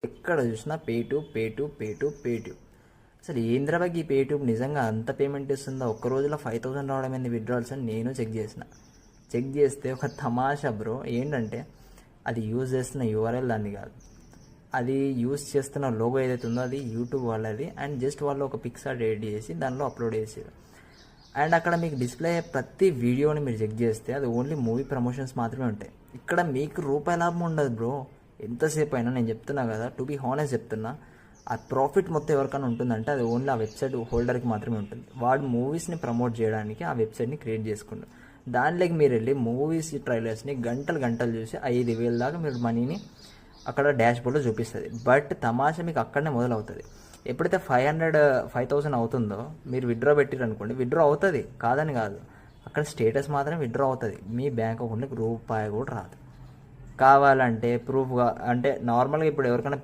ఎక్కడ చూసినా pay to. అసలు ఏంద్రబాకి ఈ పేట్యూబ్ నిజంగా అంత పేమెంట్ ఇస్తుందా? ఒక్క రోజులో 5,000 రావడం ఏంది విత్డ్రాల్స్ అని నేను చెక్ చేస్తే ఒక తమాషా బ్రో. ఏంటంటే అది యూజ్ చేస్తున్న యూఆర్ఎల్ దాన్ని కాదు, అది యూజ్ చేస్తున్న లోగో ఏదైతే ఉందో అది యూట్యూబ్ వాళ్ళది. అండ్ జస్ట్ వాళ్ళు ఒక పిక్సార్ట్ ఎడిట్ చేసి దానిలో అప్లోడ్ చేసారు. అండ్ అక్కడ మీకు డిస్ప్లే అయ్యే ప్రతి వీడియోని మీరు చెక్ చేస్తే అది ఓన్లీ మూవీ ప్రమోషన్స్ మాత్రమే ఉంటాయి. ఇక్కడ మీకు రూపాయి లాభం ఉండదు బ్రో. ఎంతసేపు అయినా నేను చెప్తున్నా కదా, టు బీ హానెస్ట్ చెప్తున్నా, ఆ ప్రాఫిట్ మొత్తం ఎవరికైనా ఉంటుందంటే అది ఓన్లీ ఆ వెబ్సైట్ హోల్డర్కి మాత్రమే ఉంటుంది. వాడు మూవీస్ని ప్రమోట్ చేయడానికి ఆ వెబ్సైట్ని క్రియేట్ చేసుకుంటాడు. దానిలోకి మీరు వెళ్ళి మూవీస్ ట్రైలర్స్ని గంటలు చూసి 5,000 దాకా మీరు మనీని అక్కడ డాష్ బోర్డ్లో చూపిస్తుంది. బట్ తమాషా మీకు అక్కడనే మొదలవుతుంది. ఎప్పుడైతే 5,000 అవుతుందో మీరు విత్డ్రా పెట్టిరు అనుకోండి, విత్డ్రా అవుతుంది, కాదని కాదు, అక్కడ స్టేటస్ మాత్రం విత్డ్రా అవుతుంది. మీ బ్యాంక్ అకౌంట్కి రూపాయి కూడా రాదు. కావాలంటే ప్రూఫ్గా అంటే నార్మల్గా ఇప్పుడు ఎవరికైనా